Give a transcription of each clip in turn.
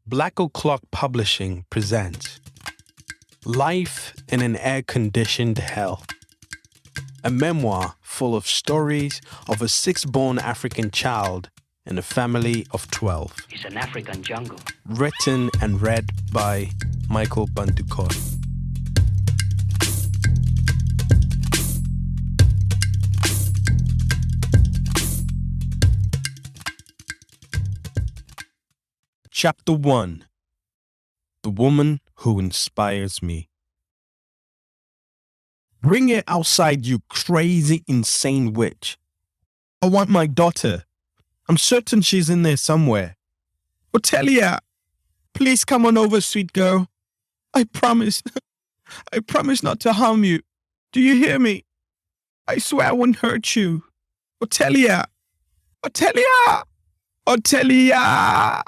Black O'Clock Publishing presents Life in an Air-Conditioned Hell, a memoir full of stories of a sixth-born African child in a family of 12. It's an African jungle. Written and read by Michael Bantu-Khoe. Chapter 1. The Woman Who Inspires Me. Bring it outside, you crazy, insane witch. I want my daughter. I'm certain she's in there somewhere. Otelia, please come on over, sweet girl. I promise not to harm you. Do you hear me? I swear I won't hurt you. Otelia! Otelia! Otelia!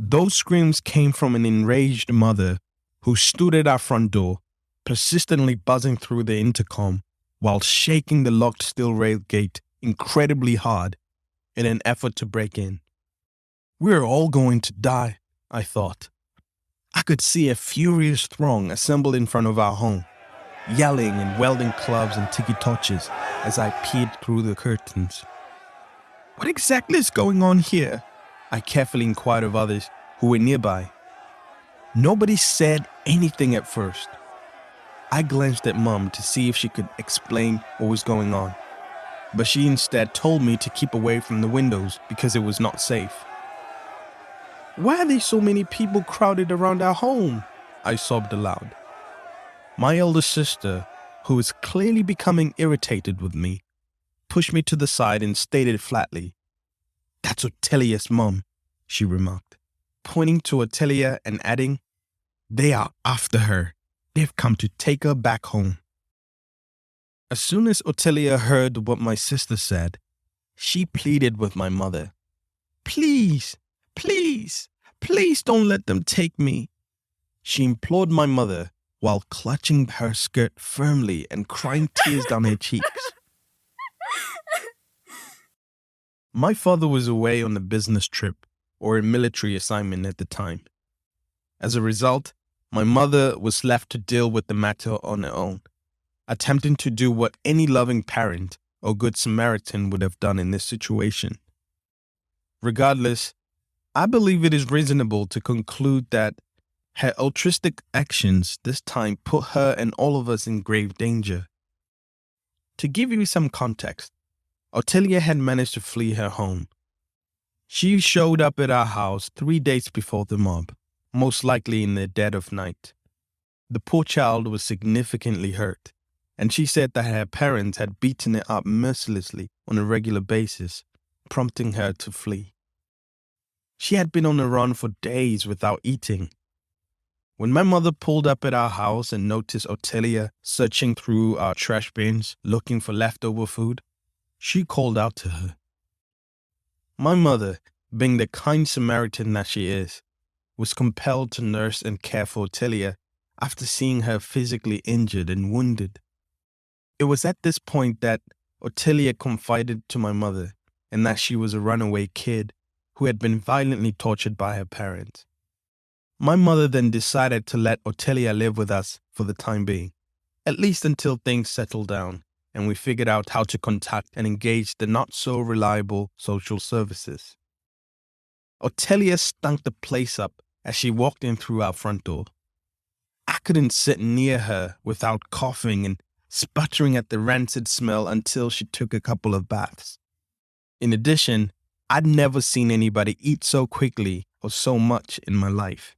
Those screams came from an enraged mother who stood at our front door, persistently buzzing through the intercom while shaking the locked steel rail gate incredibly hard in an effort to break in. We're all going to die, I thought. I could see a furious throng assembled in front of our home, yelling and wielding clubs and tiki torches as I peered through the curtains. What exactly is going on here? I carefully inquired of others who were nearby. Nobody said anything at first. I glanced at Mum to see if she could explain what was going on, but she instead told me to keep away from the windows because it was not safe. Why are there so many people crowded around our home? I sobbed aloud. My elder sister, who was clearly becoming irritated with me, pushed me to the side and stated flatly, "That's Otelia's mum," she remarked, pointing to Otelia and adding, "They are after her. They've come to take her back home." As soon as Otelia heard what my sister said, she pleaded with my mother. Please don't let them take me." She implored my mother while clutching her skirt firmly and crying tears down her cheeks. My father was away on a business trip or a military assignment at the time. As a result, my mother was left to deal with the matter on her own, attempting to do what any loving parent or good Samaritan would have done in this situation. Regardless, I believe it is reasonable to conclude that her altruistic actions this time put her and all of us in grave danger. To give you some context, Otelia had managed to flee her home. She showed up at our house 3 days before the mob, most likely in the dead of night. The poor child was significantly hurt, and she said that her parents had beaten her up mercilessly on a regular basis, prompting her to flee. She had been on the run for days without eating. When my mother pulled up at our house and noticed Otelia searching through our trash bins looking for leftover food, she called out to her. My mother, being the kind Samaritan that she is, was compelled to nurse and care for Otelia after seeing her physically injured and wounded. It was at this point that Otelia confided to my mother and that she was a runaway kid who had been violently tortured by her parents. My mother then decided to let Otelia live with us for the time being, at least until things settled down and we figured out how to contact and engage the not-so-reliable social services. Otelia stunk the place up as she walked in through our front door. I couldn't sit near her without coughing and sputtering at the rancid smell until she took a couple of baths. In addition, I'd never seen anybody eat so quickly or so much in my life.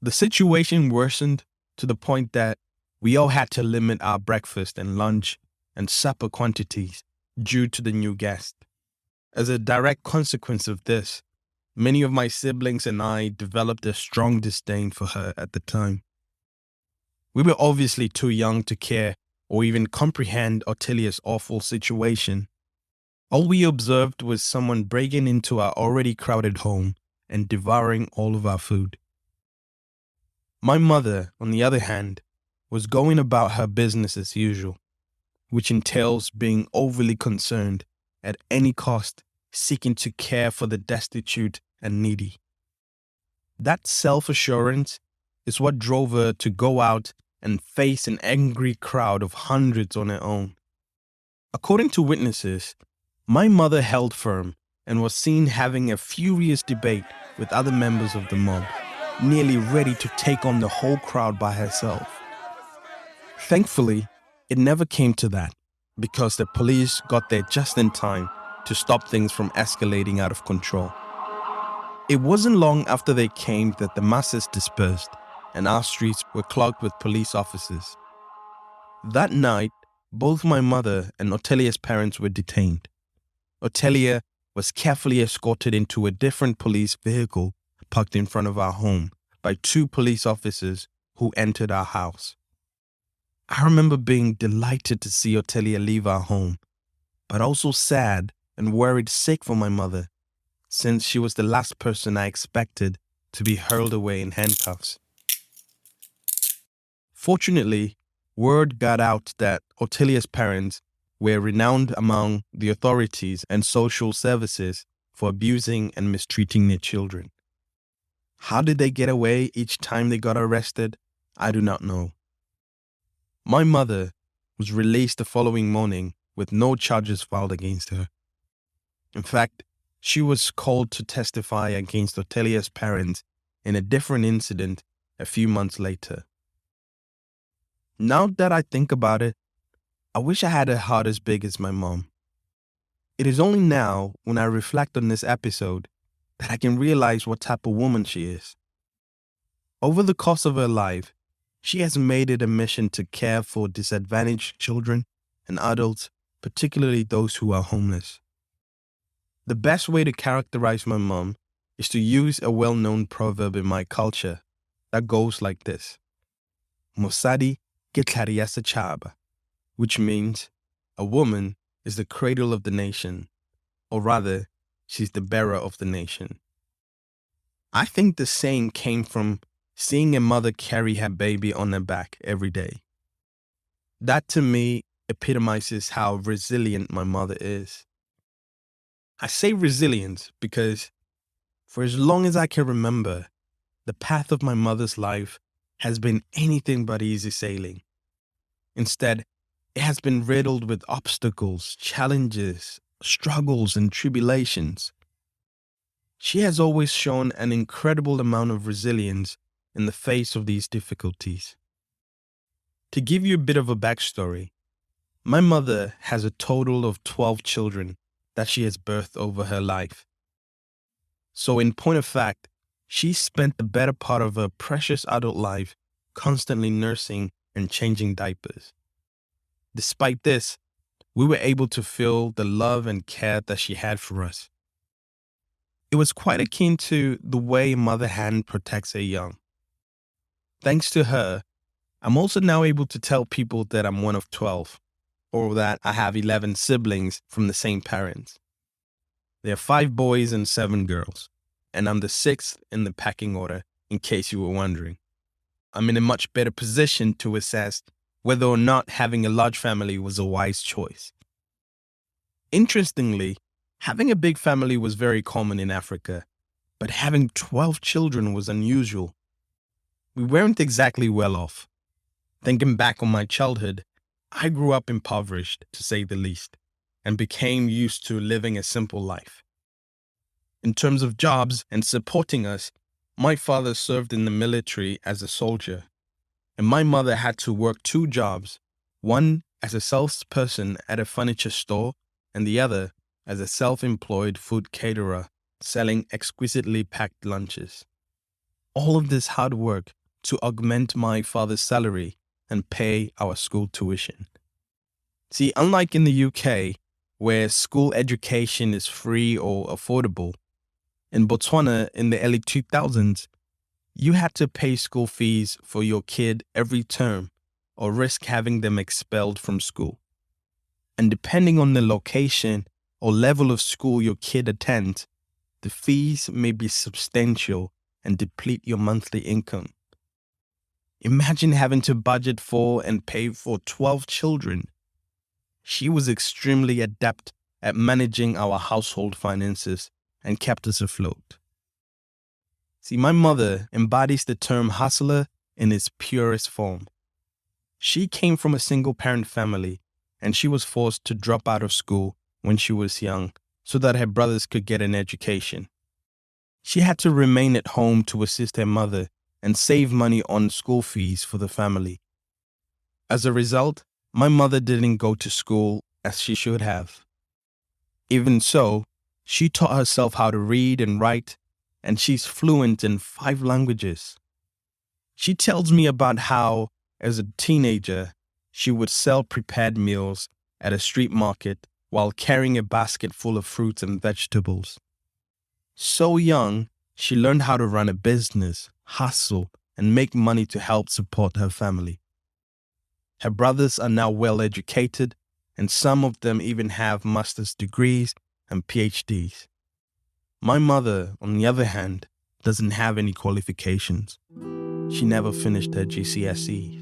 The situation worsened to the point that we all had to limit our breakfast and lunch and supper quantities due to the new guest. As a direct consequence of this, many of my siblings and I developed a strong disdain for her at the time. We were obviously too young to care or even comprehend Otelia's awful situation. All we observed was someone breaking into our already crowded home and devouring all of our food. My mother, on the other hand, was going about her business as usual, which entails being overly concerned at any cost, seeking to care for the destitute and needy. That self-assurance is what drove her to go out and face an angry crowd of hundreds on her own. According to witnesses, my mother held firm and was seen having a furious debate with other members of the mob, nearly ready to take on the whole crowd by herself. Thankfully, it never came to that because the police got there just in time to stop things from escalating out of control. It wasn't long after they came that the masses dispersed and our streets were clogged with police officers. That night, both my mother and Otelia's parents were detained. Otelia was carefully escorted into a different police vehicle parked in front of our home by 2 police officers who entered our house. I remember being delighted to see Otelia leave our home, but also sad and worried sick for my mother, since she was the last person I expected to be hurled away in handcuffs. Fortunately, word got out that Otelia's parents were renowned among the authorities and social services for abusing and mistreating their children. How did they get away each time they got arrested? I do not know. My mother was released the following morning with no charges filed against her. In fact, she was called to testify against Otelia's parents in a different incident a few months later. Now that I think about it, I wish I had a heart as big as my mom. It is only now, when I reflect on this episode, that I can realize what type of woman she is. Over the course of her life, she has made it a mission to care for disadvantaged children and adults, particularly those who are homeless. The best way to characterize my mom is to use a well-known proverb in my culture that goes like this: Mosadi ke tlhare ya setšhaba, which means a woman is the cradle of the nation, or rather, she's the bearer of the nation. I think the saying came from seeing a mother carry her baby on her back every day. That to me epitomizes how resilient my mother is. I say resilient because for as long as I can remember, the path of my mother's life has been anything but easy sailing. Instead, it has been riddled with obstacles, challenges, struggles, and tribulations. She has always shown an incredible amount of resilience in the face of these difficulties. To give you a bit of a backstory, my mother has a total of 12 children that she has birthed over her life. So in point of fact, she spent the better part of her precious adult life constantly nursing and changing diapers. Despite this, we were able to feel the love and care that she had for us. It was quite akin to the way a mother hen protects her young. Thanks to her, I'm also now able to tell people that I'm one of 12, or that I have 11 siblings from the same parents. There are 5 boys and 7 girls, and I'm the 6th in the pecking order, in case you were wondering. I'm in a much better position to assess whether or not having a large family was a wise choice. Interestingly, having a big family was very common in Africa, but having 12 children was unusual. We weren't exactly well off. Thinking back on my childhood, I grew up impoverished, to say the least, and became used to living a simple life. In terms of jobs and supporting us, my father served in the military as a soldier, and my mother had to work 2 jobs, one as a salesperson at a furniture store and the other as a self-employed food caterer selling exquisitely packed lunches. All of this hard work to augment my father's salary and pay our school tuition. See, unlike in the UK, where school education is free or affordable, in Botswana in the early 2000s, you had to pay school fees for your kid every term or risk having them expelled from school. And depending on the location or level of school your kid attends, the fees may be substantial and deplete your monthly income. Imagine having to budget for and pay for 12 children. She was extremely adept at managing our household finances and kept us afloat. See, my mother embodies the term hustler in its purest form. She came from a single-parent family, and she was forced to drop out of school when she was young so that her brothers could get an education. She had to remain at home to assist her mother and save money on school fees for the family. As a result, my mother didn't go to school as she should have. Even so, she taught herself how to read and write, and she's fluent in 5 languages. She tells me about how, as a teenager, she would sell prepared meals at a street market while carrying a basket full of fruits and vegetables. So young, she learned how to run a business, hustle, and make money to help support her family. Her brothers are now well educated, and some of them even have master's degrees and PhDs. My mother, on the other hand, doesn't have any qualifications. She never finished her GCSEs.